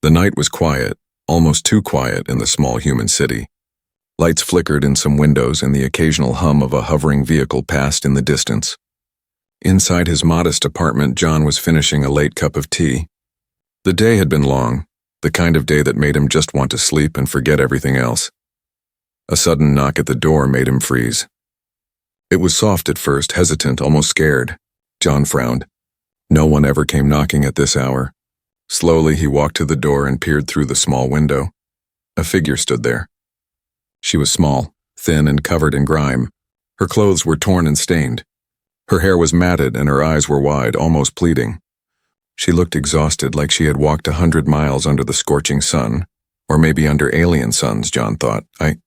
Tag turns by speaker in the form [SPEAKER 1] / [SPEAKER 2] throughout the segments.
[SPEAKER 1] The night was quiet, almost too quiet in the small human city. Lights flickered in some windows and the occasional hum of a hovering vehicle passed in the distance. Inside his modest apartment, John was finishing a late cup of tea. The day had been long, the kind of day that made him just want to sleep and forget everything else. A sudden knock at the door made him freeze. It was soft at first, hesitant, almost scared. John frowned. No one ever came knocking at this hour. Slowly he walked to the door and peered through the small window. A figure stood there. She was small, thin and covered in grime. Her clothes were torn and stained. Her hair was matted and her eyes were wide, almost pleading. She looked exhausted, like she had walked 100 miles under the scorching sun, or maybe under alien suns, John thought. I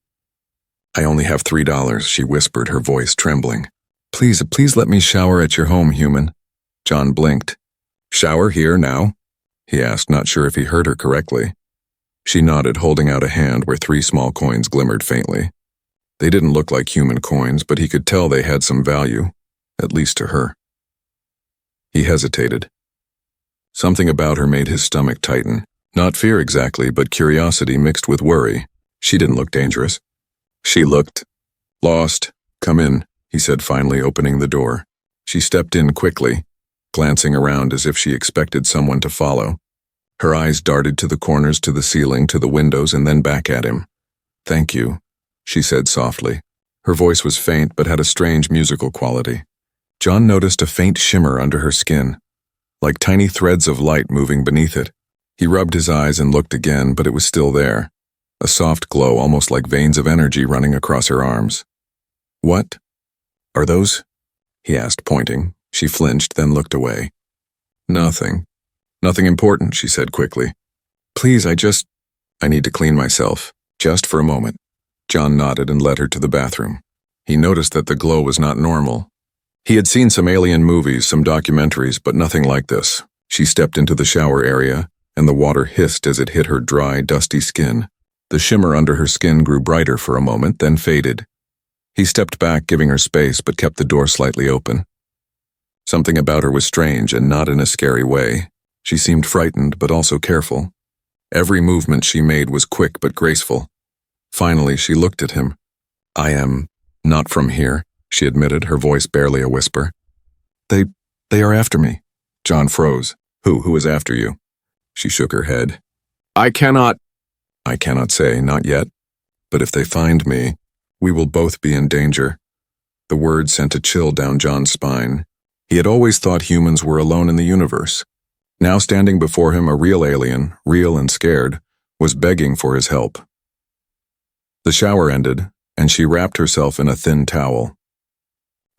[SPEAKER 1] only have $3, she whispered, her voice trembling. Please let me shower at your home, human. John blinked. Shower here now? He asked, not sure if he heard her correctly. She nodded, holding out a hand where 3 small coins glimmered faintly. They didn't look like human coins, but he could tell they had some value, at least to her. He hesitated. Something about her made his stomach tighten. Not fear exactly, but curiosity mixed with worry. She didn't look dangerous. She looked lost. Come in, he said, finally opening the door. She stepped in quickly, glancing around as if she expected someone to follow. Her eyes darted to the corners, to the ceiling, to the windows, and then back at him. Thank you, she said softly. Her voice was faint but had a strange musical quality. John noticed a faint shimmer under her skin, like tiny threads of light moving beneath it. He rubbed his eyes and looked again, but it was still there. A soft glow, almost like veins of energy running across her arms. What are those? He asked, pointing. She flinched, then looked away. Nothing. Nothing important, she said quickly. Please, I need to clean myself. Just for a moment. John nodded and led her to the bathroom. He noticed that the glow was not normal. He had seen some alien movies, some documentaries, but nothing like this. She stepped into the shower area, and the water hissed as it hit her dry, dusty skin. The shimmer under her skin grew brighter for a moment, then faded. He stepped back, giving her space, but kept the door slightly open. Something about her was strange, and not in a scary way. She seemed frightened, but also careful. Every movement she made was quick but graceful. Finally, she looked at him. I am not from here, she admitted, her voice barely a whisper. They are after me. John froze. Who is after you? She shook her head. I cannot say, not yet. But if they find me, we will both be in danger. The word sent a chill down John's spine. He had always thought humans were alone in the universe. Now standing before him, a real alien, real and scared, was begging for his help. The shower ended, and she wrapped herself in a thin towel.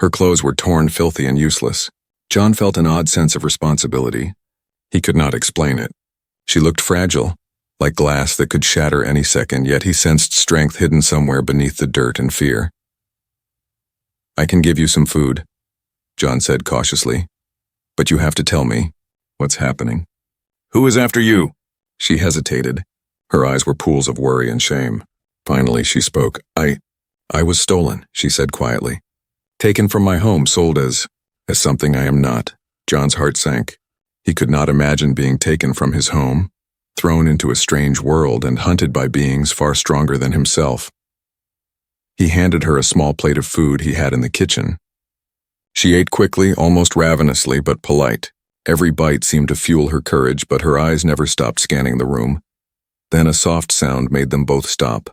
[SPEAKER 1] Her clothes were torn, filthy, and useless. John felt an odd sense of responsibility. He could not explain it. She looked fragile, like glass that could shatter any second, yet he sensed strength hidden somewhere beneath the dirt and fear. I can give you some food, John said cautiously, but you have to tell me what's happening. Who is after you? She hesitated. Her eyes were pools of worry and shame. Finally, she spoke. I was stolen, she said quietly. Taken from my home, sold as something I am not. John's heart sank. He could not imagine being taken from his home, thrown into a strange world and hunted by beings far stronger than himself. He handed her a small plate of food he had in the kitchen. She ate quickly, almost ravenously, but polite. Every bite seemed to fuel her courage, but her eyes never stopped scanning the room. Then a soft sound made them both stop.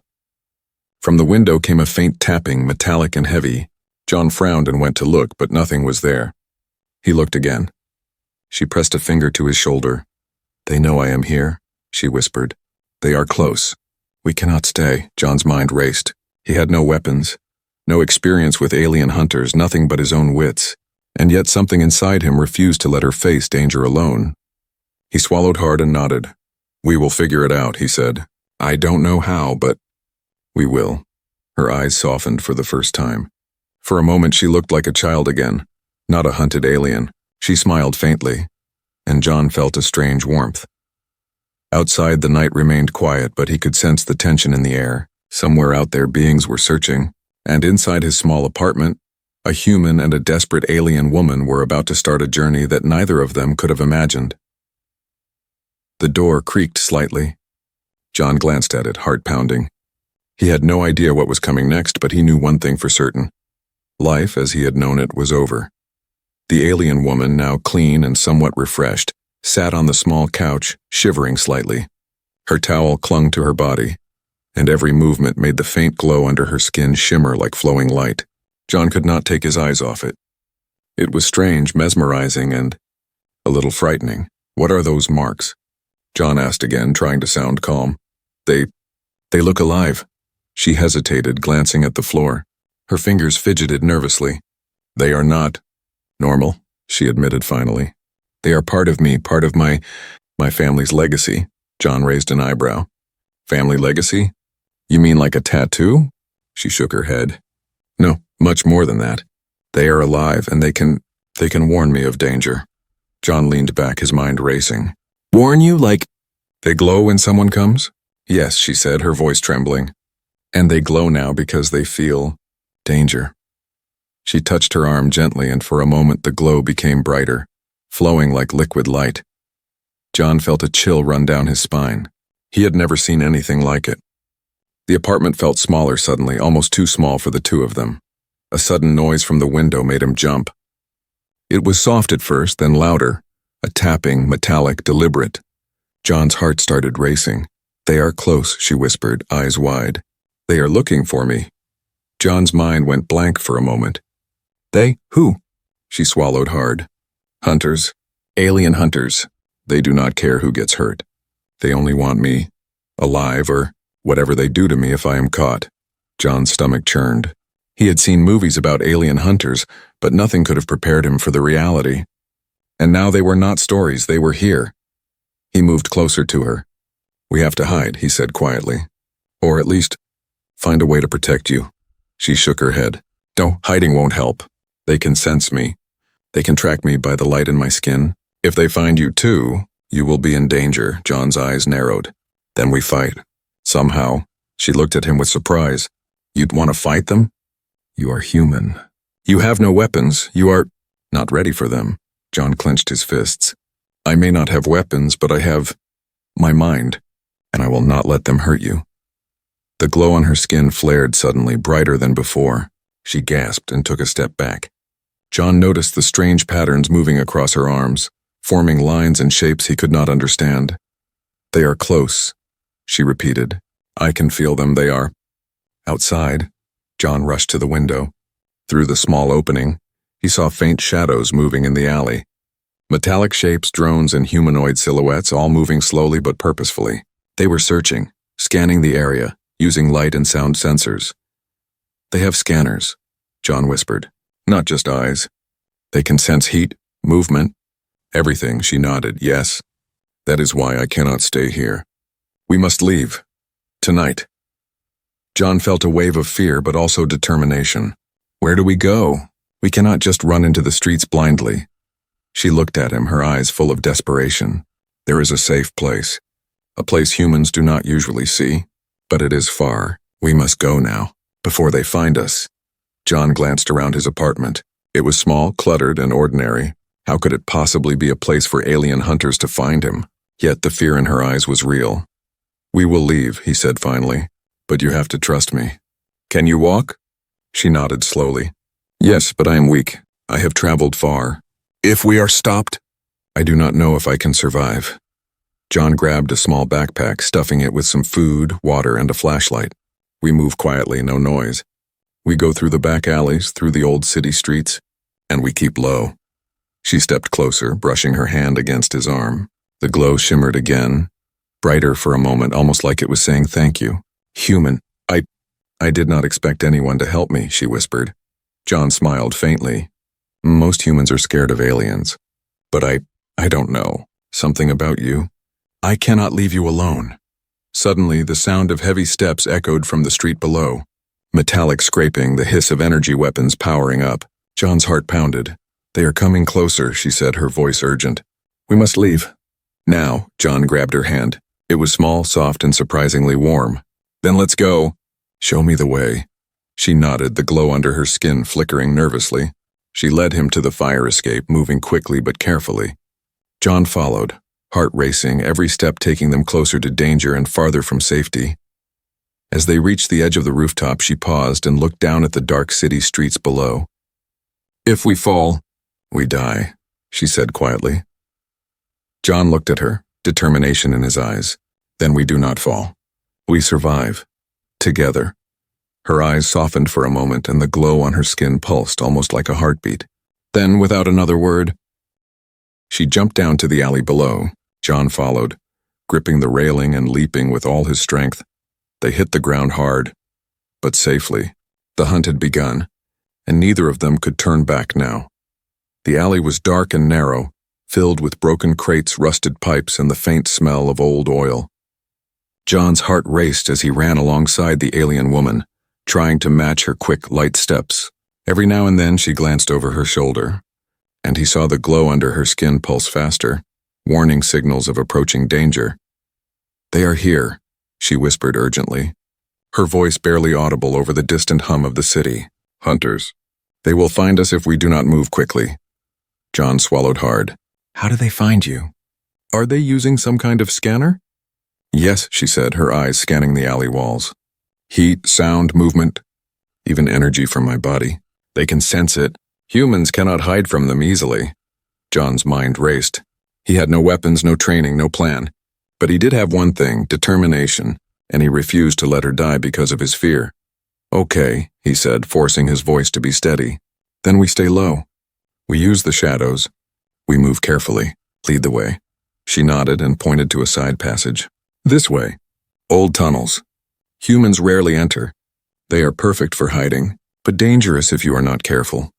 [SPEAKER 1] From the window came a faint tapping, metallic and heavy. John frowned and went to look, but nothing was there. He looked again. She pressed a finger to his shoulder. They know I am here, she whispered. They are close. We cannot stay. John's mind raced. He had no weapons, no experience with alien hunters, nothing but his own wits. And yet something inside him refused to let her face danger alone. He swallowed hard and nodded. We will figure it out, he said. I don't know how, but we will. Her eyes softened for the first time. For a moment she looked like a child again, not a hunted alien. She smiled faintly, and John felt a strange warmth. Outside the night remained quiet, but he could sense the tension in the air. Somewhere out there beings were searching, and inside his small apartment, a human and a desperate alien woman were about to start a journey that neither of them could have imagined. The door creaked slightly. John glanced at it, heart pounding. He had no idea what was coming next, but he knew one thing for certain. Life, as he had known it, was over. The alien woman, now clean and somewhat refreshed, sat on the small couch, shivering slightly. Her towel clung to her body, and every movement made the faint glow under her skin shimmer like flowing light. John could not take his eyes off it. It was strange, mesmerizing, and a little frightening. "What are those marks?" John asked again, trying to sound calm. They look alive." She hesitated, glancing at the floor. Her fingers fidgeted nervously. "They are not normal," she admitted finally. "They are part of me, part of my family's legacy." John raised an eyebrow. "Family legacy? You mean like a tattoo?" She shook her head. "No, much more than that. They are alive, and they can warn me of danger." John leaned back, his mind racing. "Warn you like they glow when someone comes?" "Yes," she said, her voice trembling. "And they glow now because they feel danger." She touched her arm gently, and for a moment the glow became brighter, flowing like liquid light. John felt a chill run down his spine. He had never seen anything like it. The apartment felt smaller suddenly, almost too small for the two of them. A sudden noise from the window made him jump. It was soft at first, then louder, a tapping, metallic, deliberate. John's heart started racing. "They are close," she whispered, eyes wide. "They are looking for me." John's mind went blank for a moment. "They? Who?" She swallowed hard. "Hunters. Alien hunters. They do not care who gets hurt. They only want me alive, or whatever they do to me if I am caught." John's stomach churned. He had seen movies about alien hunters, but nothing could have prepared him for the reality. And now they were not stories, they were here. He moved closer to her. "We have to hide," he said quietly. "Or at least, find a way to protect you." She shook her head. "No, hiding won't help. They can sense me. They can track me by the light in my skin. If they find you too, you will be in danger." John's eyes narrowed. "Then we fight. Somehow." She looked at him with surprise. "You'd want to fight them? You are human. You have no weapons. You are not ready for them." John clenched his fists. "I may not have weapons, but I have my mind, and I will not let them hurt you." The glow on her skin flared suddenly, brighter than before. She gasped and took a step back. John noticed the strange patterns moving across her arms, forming lines and shapes he could not understand. "They are close," she repeated. "I can feel them. They are outside." John rushed to the window. Through the small opening, he saw faint shadows moving in the alley. Metallic shapes, drones, and humanoid silhouettes, all moving slowly but purposefully. They were searching, scanning the area, using light and sound sensors. "They have scanners," John whispered. "Not just eyes. They can sense heat, movement, everything." She nodded. "Yes. That is why I cannot stay here. We must leave. Tonight." John felt a wave of fear, but also determination. "Where do we go? We cannot just run into the streets blindly." She looked at him, her eyes full of desperation. "There is a safe place. A place humans do not usually see. But it is far. We must go now, before they find us." John glanced around his apartment. It was small, cluttered, and ordinary. How could it possibly be a place for alien hunters to find him? Yet the fear in her eyes was real. "We will leave," he said finally. "But you have to trust me." "Can you walk?" She nodded slowly. "Yes, but I am weak. I have traveled far." "If we are stopped?" "I do not know if I can survive." John grabbed a small backpack, stuffing it with some food, water, and a flashlight. "We move quietly, no noise. We go through the back alleys, through the old city streets, and we keep low." She stepped closer, brushing her hand against his arm. The glow shimmered again, brighter for a moment, almost like it was saying thank you. "Human. I did not expect anyone to help me," she whispered. John smiled faintly. "Most humans are scared of aliens. But I don't know. Something about you. I cannot leave you alone." Suddenly, the sound of heavy steps echoed from the street below. Metallic scraping, the hiss of energy weapons powering up. John's heart pounded. "They are coming closer," she said, her voice urgent. "We must leave." "Now." John grabbed her hand. It was small, soft, and surprisingly warm. "Then let's go." "Show me the way." She nodded, the glow under her skin flickering nervously. She led him to the fire escape, moving quickly but carefully. John followed, heart racing, every step taking them closer to danger and farther from safety. As they reached the edge of the rooftop, she paused and looked down at the dark city streets below. "If we fall, we die," she said quietly. John looked at her, determination in his eyes. "Then we do not fall. We survive. Together." Her eyes softened for a moment and the glow on her skin pulsed almost like a heartbeat. Then, without another word, she jumped down to the alley below. John followed, gripping the railing and leaping with all his strength. They hit the ground hard, but safely. The hunt had begun, and neither of them could turn back now. The alley was dark and narrow, filled with broken crates, rusted pipes, and the faint smell of old oil. John's heart raced as he ran alongside the alien woman, trying to match her quick, light steps. Every now and then she glanced over her shoulder, and he saw the glow under her skin pulse faster, warning signals of approaching danger. "They are here," she whispered urgently, her voice barely audible over the distant hum of the city. "Hunters. They will find us if we do not move quickly." John swallowed hard. "How do they find you? Are they using some kind of scanner?" "Yes," she said, her eyes scanning the alley walls. "Heat, sound, movement, even energy from my body. They can sense it. Humans cannot hide from them easily." John's mind raced. He had no weapons, no training, no plan. But he did have one thing, determination, and he refused to let her die because of his fear. "Okay," he said, forcing his voice to be steady. "Then we stay low. We use the shadows. We move carefully. Lead the way." She nodded and pointed to a side passage. "This way. Old tunnels. Humans rarely enter. They are perfect for hiding, but dangerous if you are not careful."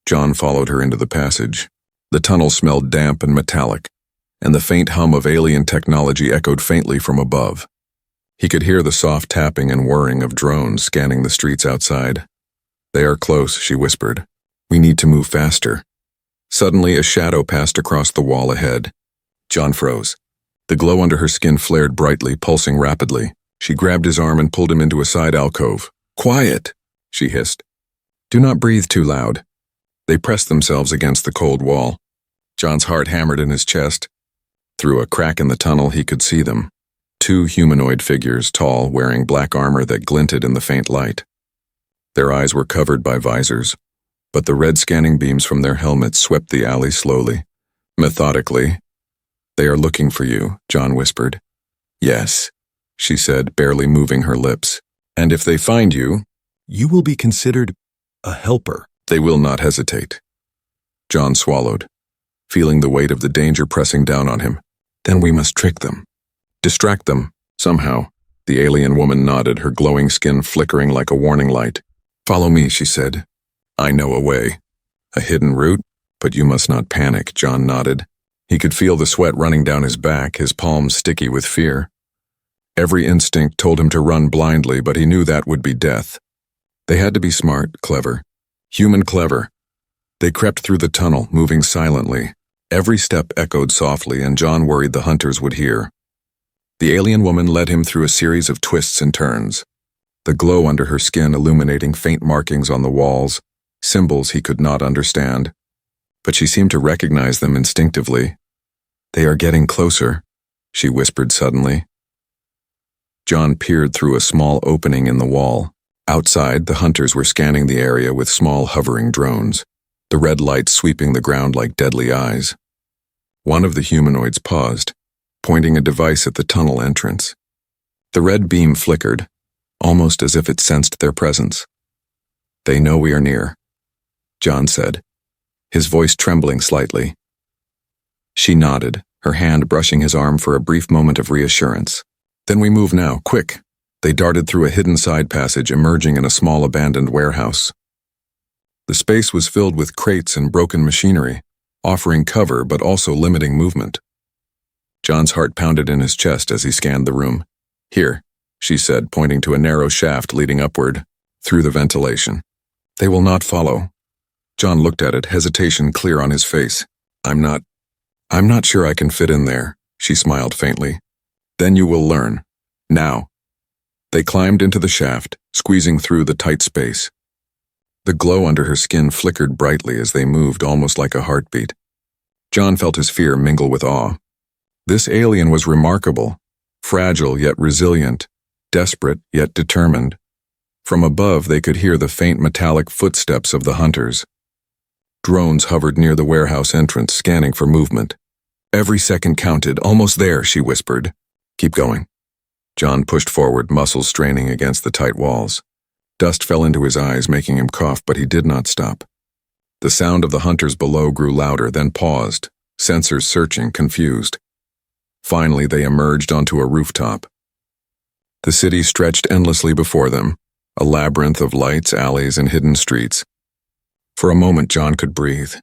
[SPEAKER 1] John followed her into the passage. The tunnel smelled damp and metallic, and the faint hum of alien technology echoed faintly from above. He could hear the soft tapping and whirring of drones scanning the streets outside. "They are close," she whispered. "We need to move faster." Suddenly, a shadow passed across the wall ahead. John froze. The glow under her skin flared brightly, pulsing rapidly. She grabbed his arm and pulled him into a side alcove. "Quiet," she hissed. "Do not breathe too loud." They pressed themselves against the cold wall. John's heart hammered in his chest. Through a crack in the tunnel, he could see them. Two humanoid figures, tall, wearing black armor that glinted in the faint light. Their eyes were covered by visors, but the red scanning beams from their helmets swept the alley slowly, methodically. "They are looking for you," John whispered. "Yes," she said, barely moving her lips. "And if they find you, you will be considered a helper. They will not hesitate." John swallowed, feeling the weight of the danger pressing down on him. "Then we must trick them. Distract them, somehow." The alien woman nodded, her glowing skin flickering like a warning light. "Follow me," she said. "I know a way." "A hidden route? But you must not panic," John nodded. He could feel the sweat running down his back, his palms sticky with fear. Every instinct told him to run blindly, but he knew that would be death. They had to be smart, clever. Human clever. They crept through the tunnel, moving silently. Every step echoed softly, and John worried the hunters would hear. The alien woman led him through a series of twists and turns, the glow under her skin illuminating faint markings on the walls, symbols he could not understand. But she seemed to recognize them instinctively. "They are getting closer," she whispered suddenly. John peered through a small opening in the wall. Outside, the hunters were scanning the area with small hovering drones, the red lights sweeping the ground like deadly eyes. One of the humanoids paused, pointing a device at the tunnel entrance. The red beam flickered, almost as if it sensed their presence. "They know we are near," John said, his voice trembling slightly. She nodded, her hand brushing his arm for a brief moment of reassurance. "Then we move now, quick." They darted through a hidden side passage, emerging in a small abandoned warehouse. The space was filled with crates and broken machinery, offering cover but also limiting movement. John's heart pounded in his chest as he scanned the room. "Here," she said, pointing to a narrow shaft leading upward, through the ventilation. "They will not follow." John looked at it, hesitation clear on his face. I'm not sure I can fit in there," she smiled faintly. "Then you will learn. Now." They climbed into the shaft, squeezing through the tight space. The glow under her skin flickered brightly as they moved, almost like a heartbeat. John felt his fear mingle with awe. This alien was remarkable, fragile yet resilient, desperate yet determined. From above they could hear the faint metallic footsteps of the hunters. Drones hovered near the warehouse entrance, scanning for movement. Every second counted. Almost there, she whispered. Keep going. John pushed forward, muscles straining against the tight walls. Dust fell into his eyes, making him cough, but he did not stop. The sound of the hunters below grew louder, then paused, sensors searching, confused. Finally, they emerged onto a rooftop. The city stretched endlessly before them, a labyrinth of lights, alleys, and hidden streets. For a moment, John could breathe,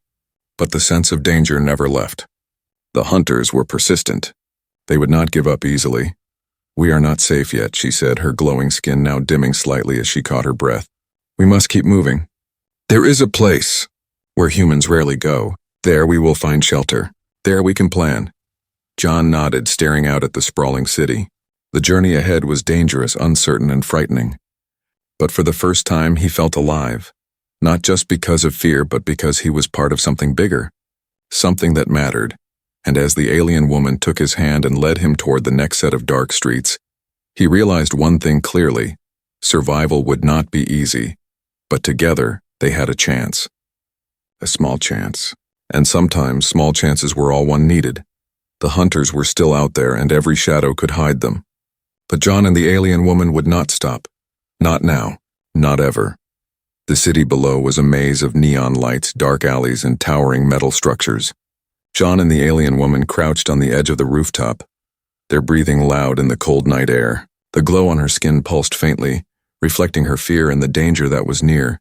[SPEAKER 1] but the sense of danger never left. The hunters were persistent. They would not give up easily. We are not safe yet, she said, her glowing skin now dimming slightly as she caught her breath. We must keep moving. There is a place where humans rarely go. There we will find shelter. There we can plan. John nodded, staring out at the sprawling city. The journey ahead was dangerous, uncertain, and frightening. But for the first time, he felt alive. Not just because of fear, but because he was part of something bigger. Something that mattered. And as the alien woman took his hand and led him toward the next set of dark streets, he realized one thing clearly. Survival would not be easy. But together, they had a chance. A small chance. And sometimes, small chances were all one needed. The hunters were still out there, and every shadow could hide them. But John and the alien woman would not stop. Not now. Not ever. The city below was a maze of neon lights, dark alleys, and towering metal structures. John and the alien woman crouched on the edge of the rooftop, their breathing loud in the cold night air. The glow on her skin pulsed faintly, reflecting her fear and the danger that was near.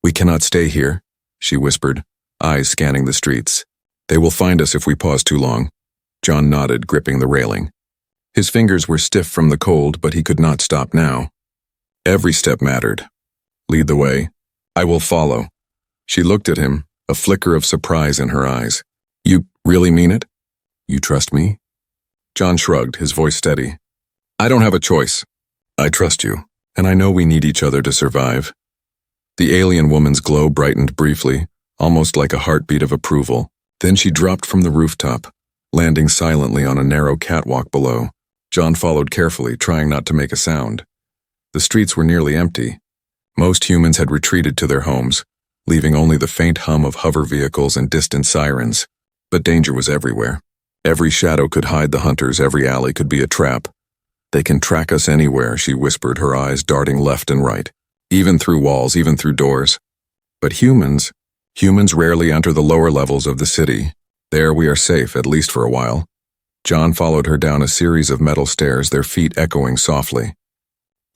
[SPEAKER 1] We cannot stay here, she whispered, eyes scanning the streets. They will find us if we pause too long. John nodded, gripping the railing. His fingers were stiff from the cold, but he could not stop now. Every step mattered. Lead the way. I will follow. She looked at him, a flicker of surprise in her eyes. You really mean it? You trust me? John shrugged, his voice steady. I don't have a choice. I trust you, and I know we need each other to survive. The alien woman's glow brightened briefly, almost like a heartbeat of approval. Then she dropped from the rooftop, landing silently on a narrow catwalk below. John followed carefully, trying not to make a sound. The streets were nearly empty. Most humans had retreated to their homes, leaving only the faint hum of hover vehicles and distant sirens. But danger was everywhere. Every shadow could hide the hunters, every alley could be a trap. They can track us anywhere, she whispered, her eyes darting left and right. Even through walls, even through doors. But humans rarely enter the lower levels of the city. There we are safe, at least for a while. John followed her down a series of metal stairs, their feet echoing softly.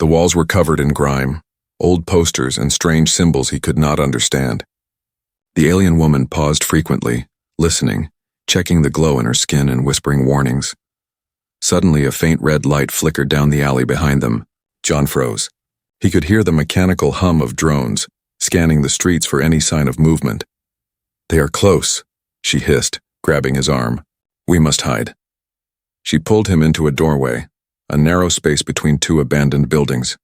[SPEAKER 1] The walls were covered in grime, old posters and strange symbols he could not understand. The alien woman paused frequently, listening, checking the glow in her skin and whispering warnings. Suddenly, a faint red light flickered down the alley behind them. John froze. He could hear the mechanical hum of drones, scanning the streets for any sign of movement. They are close, she hissed, grabbing his arm. We must hide. She pulled him into a doorway, a narrow space between two abandoned buildings.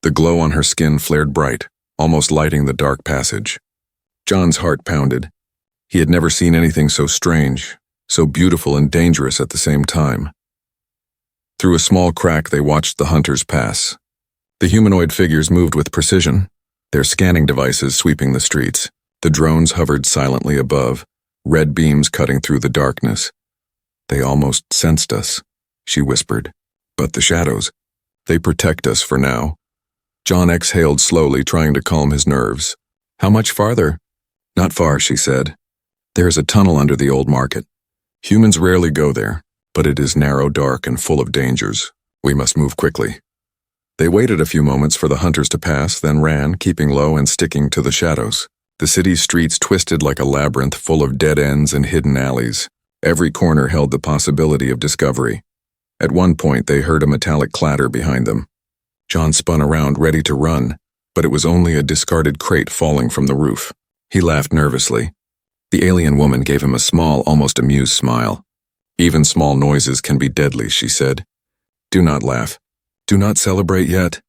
[SPEAKER 1] The glow on her skin flared bright, almost lighting the dark passage. John's heart pounded. He had never seen anything so strange, so beautiful and dangerous at the same time. Through a small crack, they watched the hunters pass. The humanoid figures moved with precision, their scanning devices sweeping the streets. The drones hovered silently above, red beams cutting through the darkness. They almost sensed us, she whispered. But the shadows, they protect us for now. John exhaled slowly, trying to calm his nerves. How much farther? Not far, she said. There is a tunnel under the old market. Humans rarely go there, but it is narrow, dark, and full of dangers. We must move quickly. They waited a few moments for the hunters to pass, then ran, keeping low and sticking to the shadows. The city's streets twisted like a labyrinth full of dead ends and hidden alleys. Every corner held the possibility of discovery. At one point, they heard a metallic clatter behind them. John spun around, ready to run, but it was only a discarded crate falling from the roof. He laughed nervously. The alien woman gave him a small, almost amused smile. Even small noises can be deadly, she said. Do not laugh. Do not celebrate yet.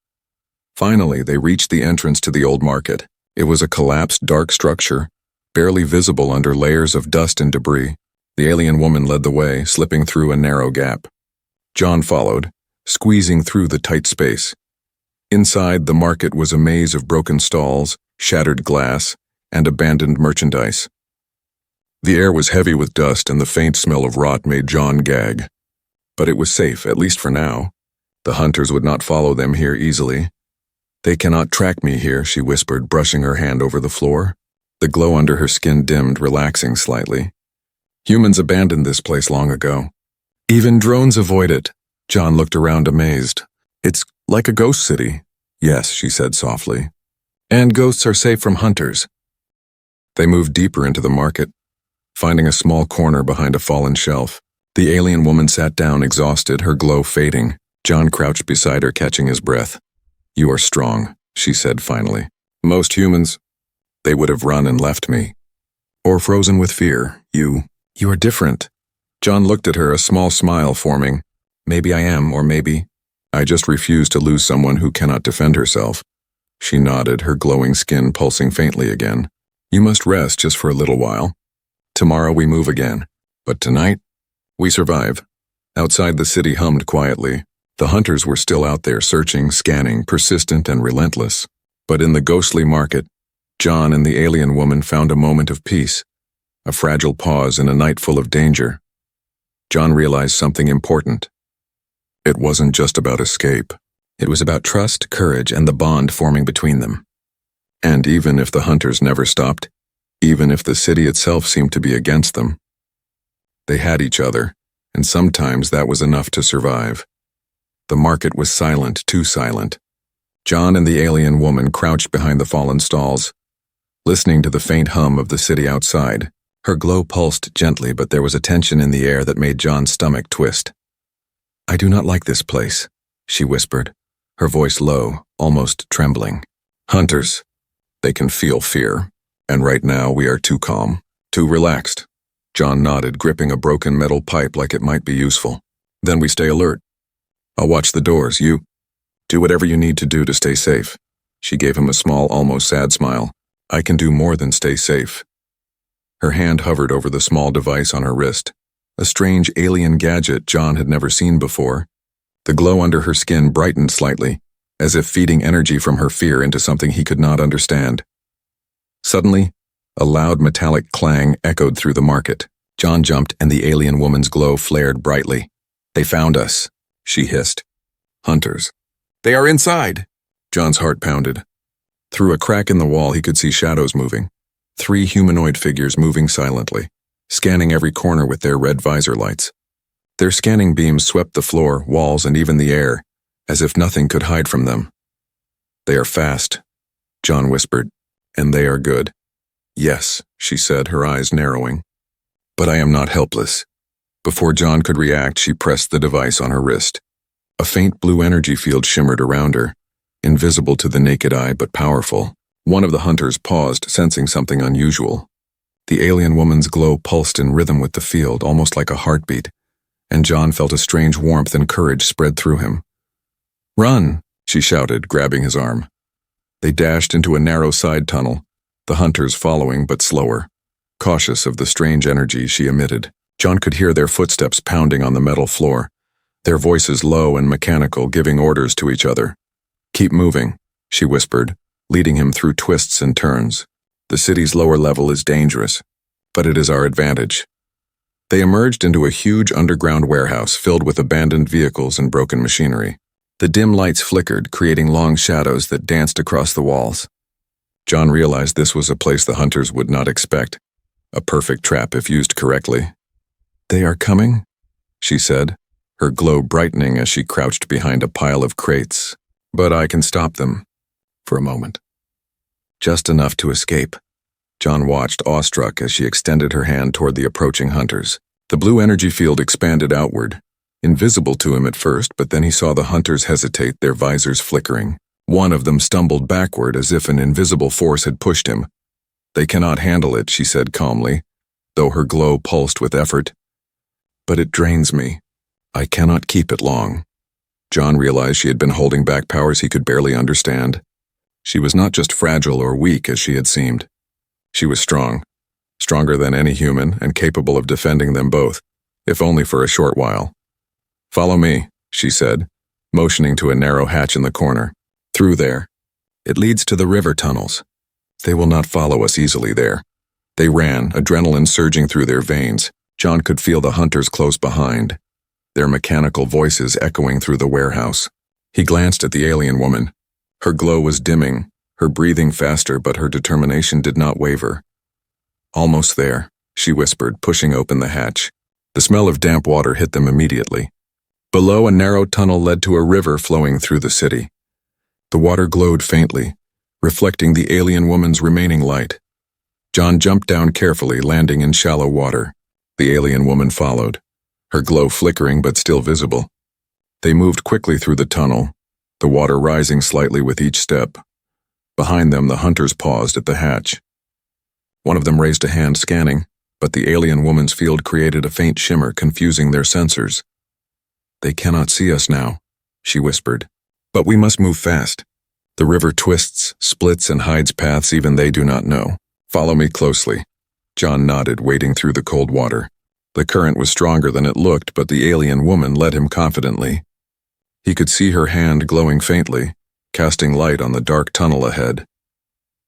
[SPEAKER 1] Finally, they reached the entrance to the old market. It was a collapsed, dark structure, barely visible under layers of dust and debris. The alien woman led the way, slipping through a narrow gap. John followed, squeezing through the tight space. Inside, the market was a maze of broken stalls, shattered glass, and abandoned merchandise. The air was heavy with dust, and the faint smell of rot made John gag. But it was safe, at least for now. The hunters would not follow them here easily. "They cannot track me here," she whispered, brushing her hand over the floor. The glow under her skin dimmed, relaxing slightly. "Humans abandoned this place long ago. Even drones avoid it." John looked around amazed. "It's like a ghost city." "Yes," she said softly. "And ghosts are safe from hunters." They moved deeper into the market, finding a small corner behind a fallen shelf. The alien woman sat down, exhausted, her glow fading. John crouched beside her, catching his breath. "You are strong," she said finally. "Most humans, they would have run and left me. Or frozen with fear. You are different." John looked at her, a small smile forming. "Maybe I am, or maybe I just refuse to lose someone who cannot defend herself." She nodded, her glowing skin pulsing faintly again. "You must rest just for a little while. Tomorrow we move again. But tonight, we survive." Outside, the city hummed quietly. The hunters were still out there searching, scanning, persistent and relentless. But in the ghostly market, John and the alien woman found a moment of peace, a fragile pause in a night full of danger. John realized something important. It wasn't just about escape. It was about trust, courage, and the bond forming between them. And even if the hunters never stopped, even if the city itself seemed to be against them, they had each other, and sometimes that was enough to survive. The market was silent, too silent. John and the alien woman crouched behind the fallen stalls, listening to the faint hum of the city outside. Her glow pulsed gently, but there was a tension in the air that made John's stomach twist. "I do not like this place," she whispered, her voice low, almost trembling. "Hunters, they can feel fear, and right now we are too calm, too relaxed." John nodded, gripping a broken metal pipe like it might be useful. "Then we stay alert. I'll watch the doors. You do whatever you need to do to stay safe." She gave him a small, almost sad smile. "I can do more than stay safe." Her hand hovered over the small device on her wrist, a strange alien gadget John had never seen before. The glow under her skin brightened slightly, as if feeding energy from her fear into something he could not understand. Suddenly, a loud metallic clang echoed through the market. John jumped, and the alien woman's glow flared brightly. "They found us," she hissed. "Hunters. They are inside!" John's heart pounded. Through a crack in the wall, he could see shadows moving. 3 humanoid figures moving silently, scanning every corner with their red visor lights. Their scanning beams swept the floor, walls, and even the air, as if nothing could hide from them. "They are fast," John whispered, "and they are good." "Yes," she said, her eyes narrowing. "But I am not helpless." Before John could react, she pressed the device on her wrist. A faint blue energy field shimmered around her, invisible to the naked eye but powerful. One of the hunters paused, sensing something unusual. The alien woman's glow pulsed in rhythm with the field, almost like a heartbeat, and John felt a strange warmth and courage spread through him. "Run!" she shouted, grabbing his arm. They dashed into a narrow side tunnel, the hunters following but slower, cautious of the strange energy she emitted. John could hear their footsteps pounding on the metal floor, their voices low and mechanical, giving orders to each other. "Keep moving," she whispered, leading him through twists and turns. "The city's lower level is dangerous, but it is our advantage." They emerged into a huge underground warehouse filled with abandoned vehicles and broken machinery. The dim lights flickered, creating long shadows that danced across the walls. John realized this was a place the hunters would not expect, a perfect trap if used correctly. "They are coming?" she said, her glow brightening as she crouched behind a pile of crates. "But I can stop them. For a moment. Just enough to escape." John watched, awestruck, as she extended her hand toward the approaching hunters. The blue energy field expanded outward, invisible to him at first, but then he saw the hunters hesitate, their visors flickering. One of them stumbled backward as if an invisible force had pushed him. "They cannot handle it," she said calmly, though her glow pulsed with effort. "But it drains me. I cannot keep it long." John realized she had been holding back powers he could barely understand. She was not just fragile or weak as she had seemed. She was strong, stronger than any human and capable of defending them both, if only for a short while. "Follow me," she said, motioning to a narrow hatch in the corner. "Through there. It leads to the river tunnels. They will not follow us easily there." They ran, adrenaline surging through their veins. John could feel the hunters close behind, their mechanical voices echoing through the warehouse. He glanced at the alien woman. Her glow was dimming, her breathing faster, but her determination did not waver. "Almost there," she whispered, pushing open the hatch. The smell of damp water hit them immediately. Below, a narrow tunnel led to a river flowing through the city. The water glowed faintly, reflecting the alien woman's remaining light. John jumped down carefully, landing in shallow water. The alien woman followed, her glow flickering but still visible. They moved quickly through the tunnel, the water rising slightly with each step. Behind them, the hunters paused at the hatch. One of them raised a hand, scanning, but the alien woman's field created a faint shimmer, confusing their sensors. "They cannot see us now," she whispered. "But we must move fast. The river twists, splits, and hides paths even they do not know. Follow me closely." John nodded, wading through the cold water. The current was stronger than it looked, but the alien woman led him confidently. He could see her hand glowing faintly, casting light on the dark tunnel ahead.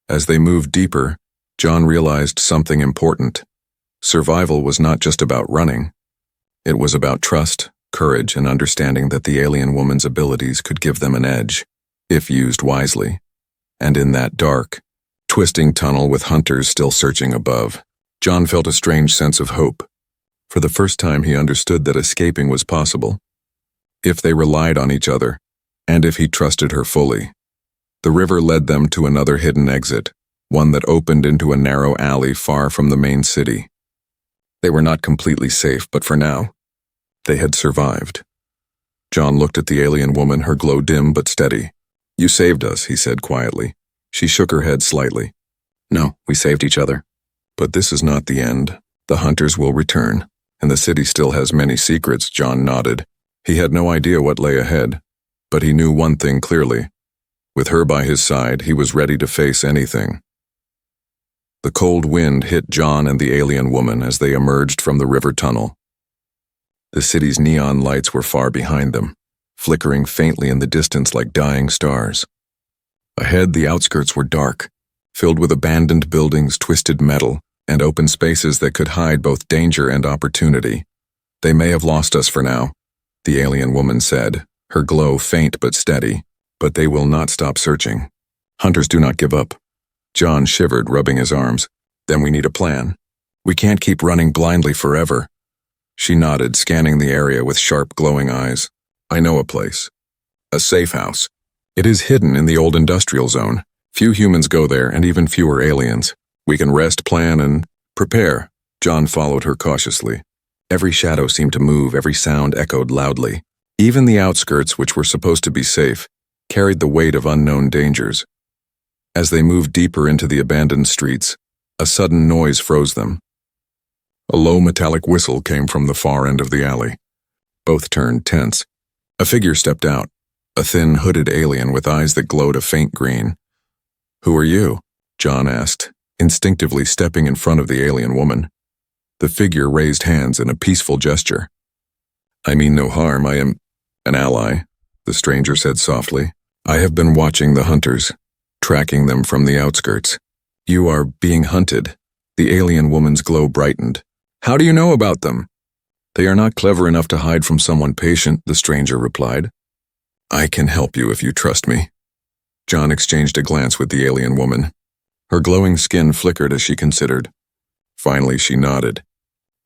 [SPEAKER 1] As they moved deeper, John realized something important. Survival was not just about running. It was about trust, courage, and understanding that the alien woman's abilities could give them an edge, if used wisely. And in that dark, twisting tunnel with hunters still searching above, John felt a strange sense of hope. For the first time, he understood that escaping was possible, if they relied on each other, and if he trusted her fully. The river led them to another hidden exit, one that opened into a narrow alley far from the main city. They were not completely safe, but for now, they had survived. John looked at the alien woman, her glow dim but steady. "You saved us," he said quietly. She shook her head slightly. "No, we saved each other. But this is not the end. The hunters will return, and the city still has many secrets." John nodded. He had no idea what lay ahead, but he knew one thing clearly. With her by his side, he was ready to face anything. The cold wind hit John and the alien woman as they emerged from the river tunnel. The city's neon lights were far behind them, flickering faintly in the distance like dying stars. Ahead, the outskirts were dark, filled with abandoned buildings, twisted metal, and open spaces that could hide both danger and opportunity. "They may have lost us for now," the alien woman said, her glow faint but steady, "but they will not stop searching. Hunters do not give up." John shivered, rubbing his arms. "Then we need a plan. We can't keep running blindly forever." She nodded, scanning the area with sharp, glowing eyes. "I know a place. A safe house. It is hidden in the old industrial zone. Few humans go there, and even fewer aliens. We can rest, plan, and prepare." John followed her cautiously. Every shadow seemed to move, every sound echoed loudly. Even the outskirts, which were supposed to be safe, carried the weight of unknown dangers. As they moved deeper into the abandoned streets, a sudden noise froze them. A low metallic whistle came from the far end of the alley. Both turned tense. A figure stepped out, a thin, hooded alien with eyes that glowed a faint green. "Who are you?" John asked, instinctively stepping in front of the alien woman. The figure raised hands in a peaceful gesture. "I mean no harm. I am an ally," the stranger said softly. "I have been watching the hunters, tracking them from the outskirts." "You are being hunted." The alien woman's glow brightened. "How do you know about them?" "They are not clever enough to hide from someone patient," the stranger replied. "I can help you if you trust me." John exchanged a glance with the alien woman. Her glowing skin flickered as she considered. Finally, she nodded.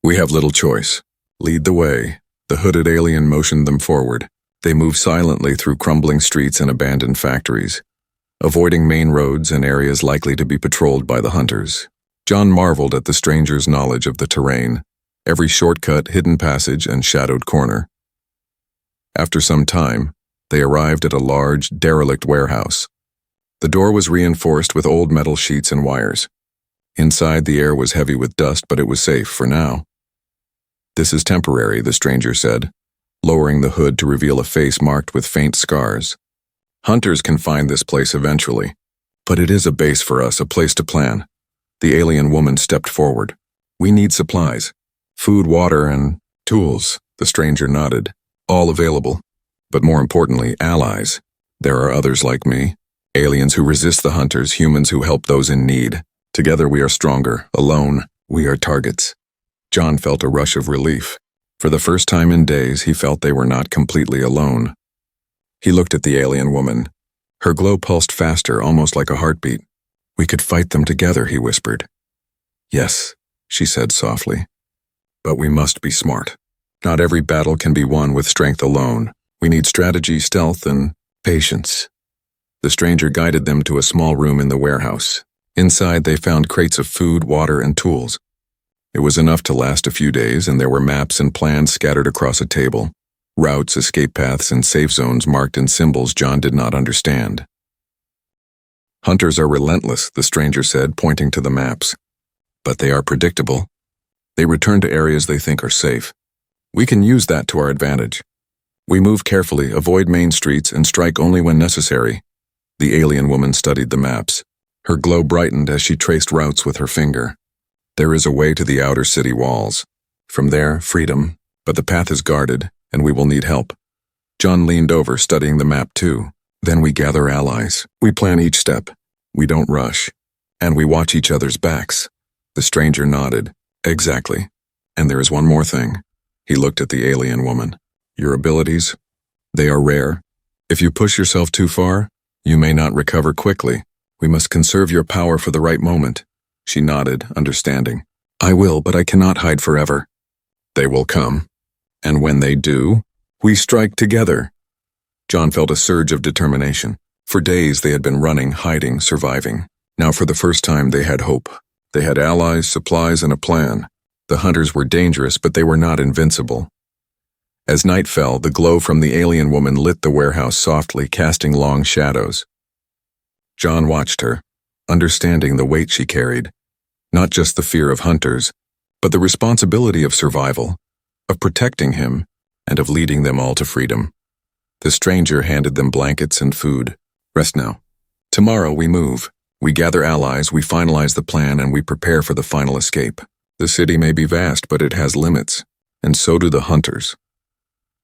[SPEAKER 1] "We have little choice. Lead the way." The hooded alien motioned them forward. They moved silently through crumbling streets and abandoned factories, avoiding main roads and areas likely to be patrolled by the hunters. John marveled at the stranger's knowledge of the terrain, every shortcut, hidden passage, and shadowed corner. After some time, they arrived at a large, derelict warehouse. The door was reinforced with old metal sheets and wires. Inside, the air was heavy with dust, but it was safe for now. "This is temporary," the stranger said, lowering the hood to reveal a face marked with faint scars. "Hunters can find this place eventually, but it is a base for us, a place to plan." The alien woman stepped forward. "We need supplies. Food, water, and tools." The stranger nodded. "All available. But more importantly, allies. There are others like me. Aliens who resist the hunters, humans who help those in need. Together we are stronger. Alone, we are targets." John felt a rush of relief. For the first time in days, he felt they were not completely alone. He looked at the alien woman. Her glow pulsed faster, almost like a heartbeat. "We could fight them together," he whispered. "Yes," she said softly. "But we must be smart. Not every battle can be won with strength alone. We need strategy, stealth, and patience." The stranger guided them to a small room in the warehouse. Inside, they found crates of food, water, and tools. It was enough to last a few days, and there were maps and plans scattered across a table. Routes, escape paths, and safe zones marked in symbols John did not understand. "Hunters are relentless," the stranger said, pointing to the maps. "But they are predictable. They return to areas they think are safe. We can use that to our advantage. We move carefully, avoid main streets, and strike only when necessary." The alien woman studied the maps. Her glow brightened as she traced routes with her finger. "There is a way to the outer city walls. From there, freedom, but the path is guarded, and we will need help." John leaned over, studying the map too. "Then we gather allies. We plan each step. We don't rush. And we watch each other's backs." The stranger nodded. "Exactly. And there is one more thing." He looked at the alien woman. "Your abilities? They are rare. If you push yourself too far, you may not recover quickly. We must conserve your power for the right moment." She nodded, understanding. "I will, but I cannot hide forever." "They will come. And when they do, we strike together." John felt a surge of determination. For days they had been running, hiding, surviving. Now for the first time they had hope. They had allies, supplies, and a plan. The hunters were dangerous, but they were not invincible. As night fell, the glow from the alien woman lit the warehouse softly, casting long shadows. John watched her, understanding the weight she carried. Not just the fear of hunters, but the responsibility of survival, of protecting him, and of leading them all to freedom. The stranger handed them blankets and food. "Rest now. Tomorrow we move. We gather allies, we finalize the plan, and we prepare for the final escape. The city may be vast, but it has limits, and so do the hunters."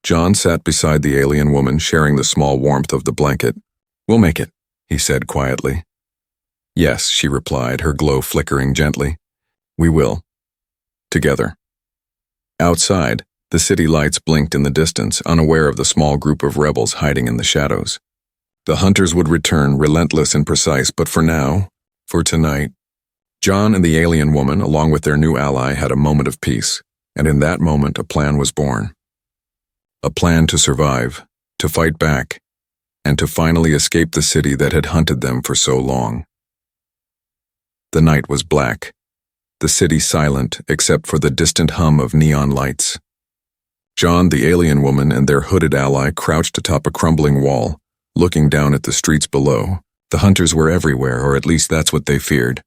[SPEAKER 1] John sat beside the alien woman, sharing the small warmth of the blanket. "We'll make it," he said quietly. "Yes," she replied, her glow flickering gently. "We will. Together." Outside, the city lights blinked in the distance, unaware of the small group of rebels hiding in the shadows. The hunters would return, relentless and precise, but for now, for tonight, John and the alien woman, along with their new ally, had a moment of peace, and in that moment a plan was born. A plan to survive, to fight back, and to finally escape the city that had hunted them for so long. The night was black, the city silent except for the distant hum of neon lights. John, the alien woman, and their hooded ally crouched atop a crumbling wall, looking down at the streets below. The hunters were everywhere, or at least that's what they feared.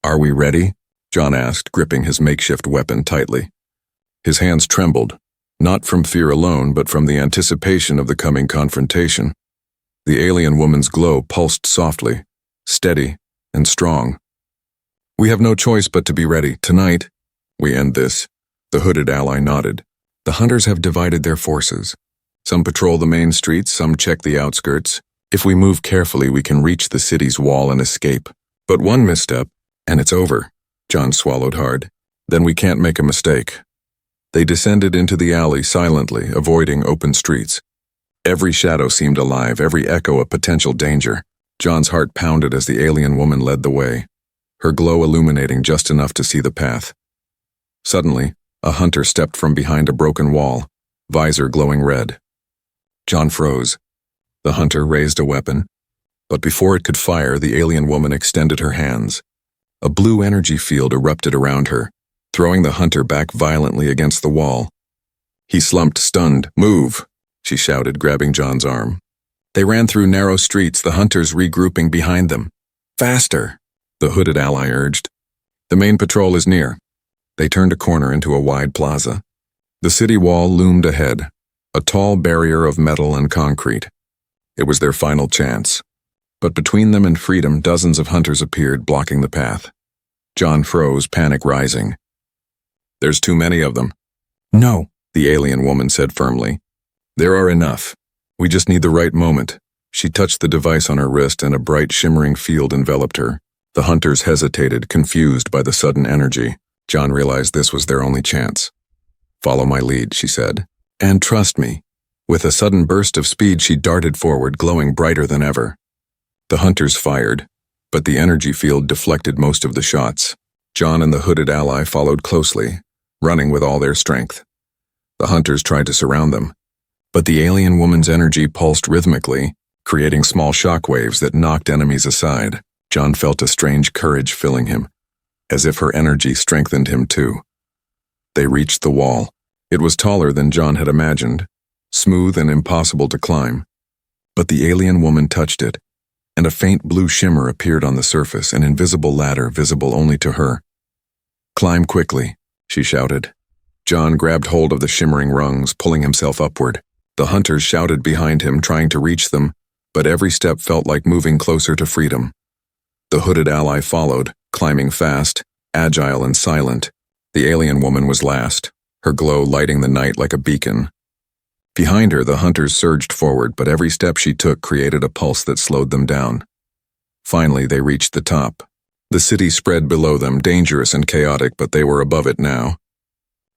[SPEAKER 1] "Are we ready?" John asked, gripping his makeshift weapon tightly. His hands trembled, not from fear alone, but from the anticipation of the coming confrontation. The alien woman's glow pulsed softly, steady, and strong. "We have no choice but to be ready. Tonight, we end this." The hooded ally nodded. "The hunters have divided their forces. Some patrol the main streets, some check the outskirts. If we move carefully, we can reach the city's wall and escape. But one misstep, and it's over." John swallowed hard. "Then we can't make a mistake." They descended into the alley silently, avoiding open streets. Every shadow seemed alive, every echo a potential danger. John's heart pounded as the alien woman led the way, her glow illuminating just enough to see the path. Suddenly, a hunter stepped from behind a broken wall, visor glowing red. John froze. The hunter raised a weapon, but before it could fire, the alien woman extended her hands. A blue energy field erupted around her, throwing the hunter back violently against the wall. He slumped, stunned. "Move!" she shouted, grabbing John's arm. They ran through narrow streets, the hunters regrouping behind them. "Faster!" the hooded ally urged. "The main patrol is near." They turned a corner into a wide plaza. The city wall loomed ahead, a tall barrier of metal and concrete. It was their final chance. But between them and freedom, dozens of hunters appeared, blocking the path. John froze, panic rising. There's too many of them.
[SPEAKER 2] No,
[SPEAKER 1] The alien woman said firmly. There are enough. We just need the right moment. She touched the device on her wrist and a bright shimmering field enveloped her. The hunters hesitated, confused by the sudden energy. John realized this was their only chance. Follow my lead, she said. And trust me. With a sudden burst of speed, she darted forward, glowing brighter than ever. The hunters fired, but the energy field deflected most of the shots. John and the hooded ally followed closely, running with all their strength. The hunters tried to surround them, but the alien woman's energy pulsed rhythmically, creating small shock waves that knocked enemies aside. John felt a strange courage filling him, as if her energy strengthened him too. They reached the wall. It was taller than John had imagined, smooth and impossible to climb. But the alien woman touched it, and a faint blue shimmer appeared on the surface, an invisible ladder visible only to her. Climb quickly, she shouted. John grabbed hold of the shimmering rungs, pulling himself upward. The hunters shouted behind him, trying to reach them, but every step felt like moving closer to freedom. The hooded ally followed, climbing fast, agile and silent. The alien woman was last, her glow lighting the night like a beacon. Behind her, the hunters surged forward, but every step she took created a pulse that slowed them down. Finally, they reached the top. The city spread below them, dangerous and chaotic, but they were above it now.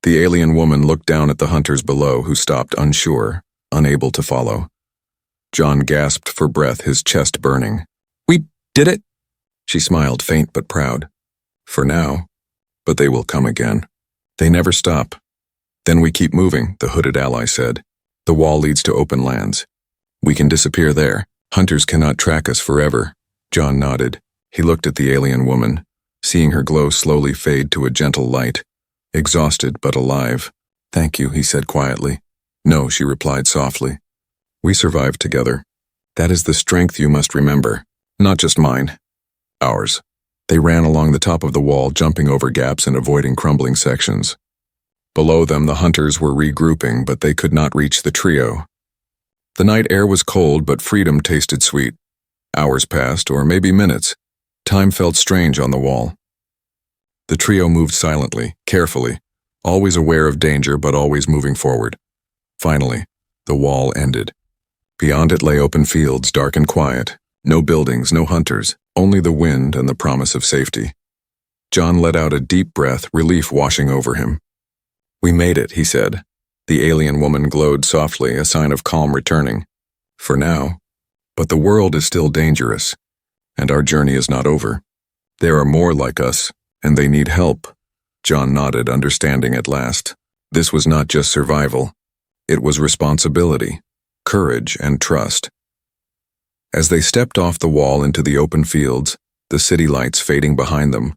[SPEAKER 1] The alien woman looked down at the hunters below, who stopped unsure, unable to follow. John gasped for breath, his chest burning.
[SPEAKER 2] We did it?
[SPEAKER 1] She smiled, faint but proud. For now, but they will come again. They never stop. Then we keep moving, the hooded ally said. The wall leads to open lands. We can disappear there. Hunters cannot track us forever. John nodded. He looked at the alien woman, seeing her glow slowly fade to a gentle light. Exhausted but alive. Thank you, he said quietly. No, she replied softly. We survived together. That is the strength you must remember. Not just mine. Ours. They ran along the top of the wall, jumping over gaps and avoiding crumbling sections. Below them, the hunters were regrouping, but they could not reach the trio. The night air was cold, but freedom tasted sweet. Hours passed, or maybe minutes. Time felt strange on the wall. The trio moved silently, carefully, always aware of danger but always moving forward. Finally, the wall ended. Beyond it lay open fields, dark and quiet. No buildings, no hunters, only the wind and the promise of safety. John let out a deep breath, relief washing over him. We made it, he said. The alien woman glowed softly, a sign of calm returning. For now. But the world is still dangerous, and our journey is not over. There are more like us, and they need help. John nodded, understanding at last. This was not just survival. It was responsibility, courage, and trust. As they stepped off the wall into the open fields, the city lights fading behind them,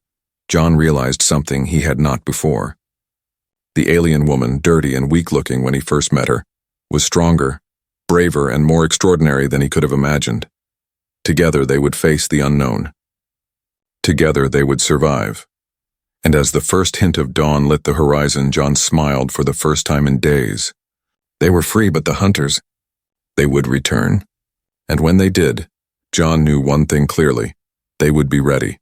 [SPEAKER 1] John realized something he had not before. The alien woman, dirty and weak-looking when he first met her, was stronger, braver, and more extraordinary than he could have imagined. Together they would face the unknown. Together they would survive. And as the first hint of dawn lit the horizon, John smiled for the first time in days. They were free, but the hunters, they would return. And when they did, John knew one thing clearly: they would be ready.